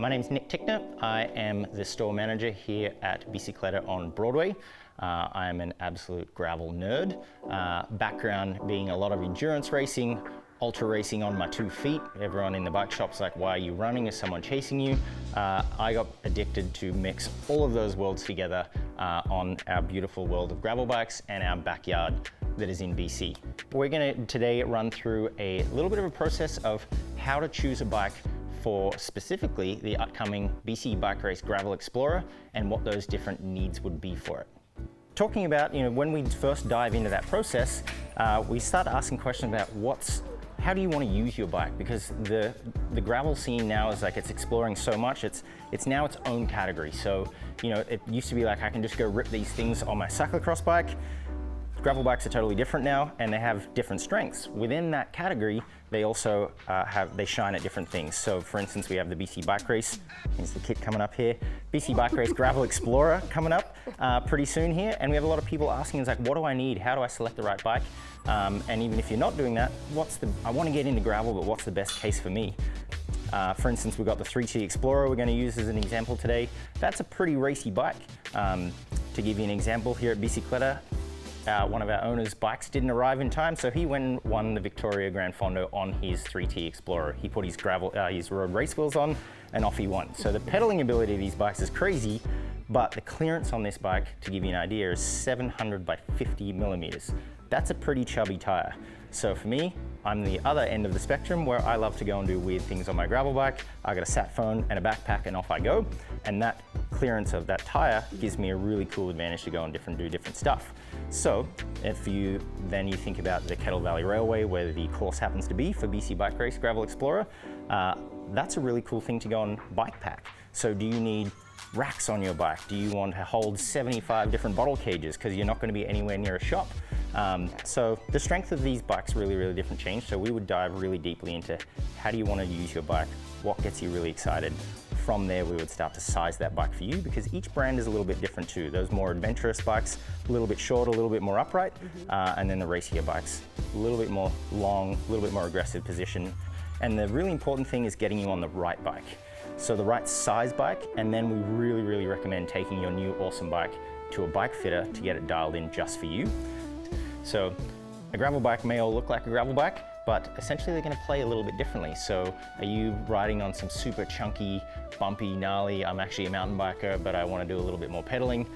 My name's Nick Tickner. I am the store manager here at Bicicleta on Broadway. I am an absolute gravel nerd. Background being a lot of endurance racing, ultra racing on my 2 feet. Everyone in the bike shop's like, why are you running? Is someone chasing you? I got addicted to mix all of those worlds together on our beautiful world of gravel bikes and our backyard that is in BC. We're gonna today run through a little bit of a process of how to choose a bike for specifically the upcoming BC Bike Race Gravel Explorer and what those different needs would be for it. Talking about, when we first dive into that process, we start asking questions about how do you want to use your bike? Because the gravel scene now is like, it's exploring so much, it's now its own category. So, it used to be like, I can just go rip these things on my cyclocross bike. Gravel bikes are totally different now, and they have different strengths. Within that category, they also they shine at different things. So for instance, we have the BC Bike Race. Here's the kit coming up here. BC Bike Race Gravel Explorer coming up pretty soon here. And we have a lot of people asking us like, what do I need? How do I select the right bike? And even if you're not doing that, I want to get into gravel, but what's the best case for me? For instance, we've got the 3T Explorer we're going to use as an example today. That's a pretty racy bike. To give you an example, here at Bicicleta, one of our owners' bikes didn't arrive in time, so he went and won the Victoria Grand Fondo on his 3T Explorer. He put his road race wheels on, and off he went. So the pedaling ability of these bikes is crazy, but the clearance on this bike, to give you an idea, is 700 by 50 millimeters. That's a pretty chubby tire. So for me, I'm the other end of the spectrum where I love to go and do weird things on my gravel bike. I got a sat phone and a backpack and off I go. And that clearance of that tire gives me a really cool advantage to go and do different stuff. So if you think about the Kettle Valley Railway, where the course happens to be for BC Bike Race Gravel Explorer, that's a really cool thing to go and bike pack. So do you need racks on your bike? Do you want to hold 75 different bottle cages because you're not going to be anywhere near a shop? So the strength of these bikes really different change. So we would dive really deeply into how do you want to use your bike? What gets you really excited? From there, we would start to size that bike for you, because each brand is a little bit different too. Those more adventurous bikes, a little bit shorter, a little bit more upright, and then the racier bikes, a little bit more long, a little bit more aggressive position. And the really important thing is getting you on the right bike. So the right size bike, and then we really recommend taking your new awesome bike to a bike fitter to get it dialed in just for you. So a gravel bike may all look like a gravel bike, but essentially they're going to play a little bit differently. So are you riding on some super chunky, bumpy, gnarly, I'm actually a mountain biker, but I want to do a little bit more pedaling,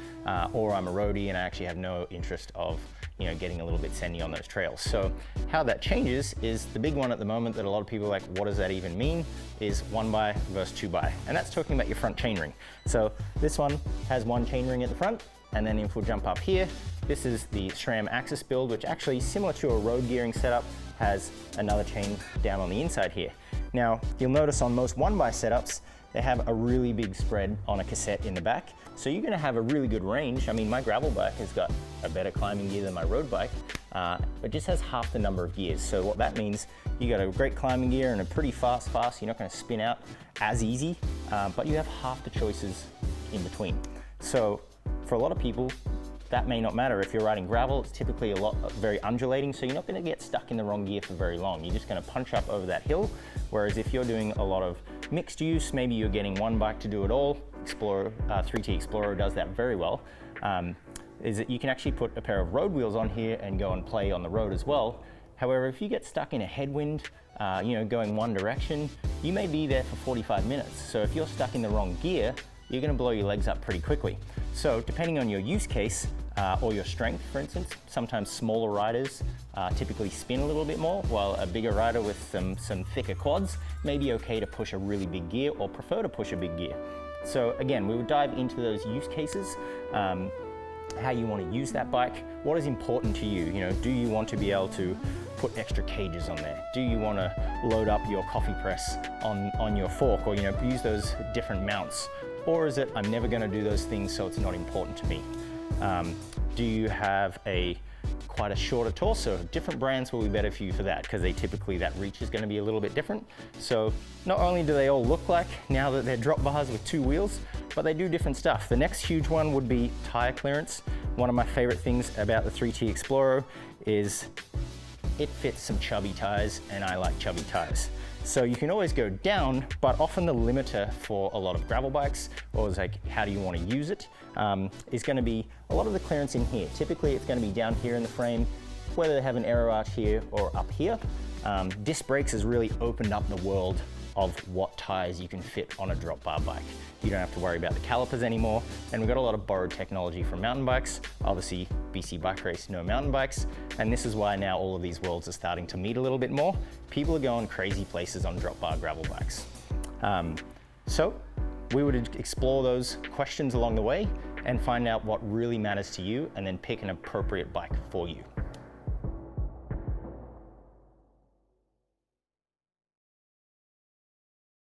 or I'm a roadie and I actually have no interest of getting a little bit sandy on those trails. So how that changes is the big one at the moment that a lot of people are like, what does that even mean? Is 1x versus 2x. And that's talking about your front chainring. So this one has one chainring at the front, and then if we jump up here, this is the SRAM Axis build, which actually, similar to a road gearing setup, has another chain down on the inside here. Now, you'll notice on most 1x setups, they have a really big spread on a cassette in the back. So you're gonna have a really good range. I mean, my gravel bike has got a better climbing gear than my road bike, but just has half the number of gears. So what that means, you got a great climbing gear and a pretty fast, you're not gonna spin out as easy, but you have half the choices in between. So for a lot of people, that may not matter. If you're riding gravel, it's typically very undulating, so you're not gonna get stuck in the wrong gear for very long. You're just gonna punch up over that hill. Whereas if you're doing a lot of mixed use, maybe you're getting one bike to do it all, 3T Explorer does that very well, is that you can actually put a pair of road wheels on here and go and play on the road as well. However, if you get stuck in a headwind, going one direction, you may be there for 45 minutes. So if you're stuck in the wrong gear, you're gonna blow your legs up pretty quickly. So depending on your use case or your strength, for instance, sometimes smaller riders typically spin a little bit more, while a bigger rider with some thicker quads may be okay to push a really big gear or prefer to push a big gear. So again, we would dive into those use cases, how you want to use that bike, what is important to you. Do you want to be able to put extra cages on there? Do you want to load up your coffee press on your fork, or use those different mounts? Or is it, I'm never going to do those things, so it's not important to me? Do you have quite a shorter torso? Different brands will be better for you for that, because that reach is going to be a little bit different. So not only do they all look like now that they're drop bars with 2 wheels, but they do different stuff. The next huge one would be tire clearance. One of my favorite things about the 3T Explorer is it fits some chubby tires, and I like chubby tires. So you can always go down, but often the limiter for a lot of gravel bikes, or is like how do you want to use it, is going to be a lot of the clearance in here. Typically it's going to be down here in the frame, whether they have an aero arch here or up here. Disc brakes has really opened up the world of what tires you can fit on a drop bar bike. You don't have to worry about the calipers anymore, and we've got a lot of borrowed technology from mountain bikes. Obviously, BC Bike Race, no mountain bikes, and this is why now all of these worlds are starting to meet a little bit more. People are going crazy places on drop bar gravel bikes. So we would explore those questions along the way and find out what really matters to you, and then pick an appropriate bike for you.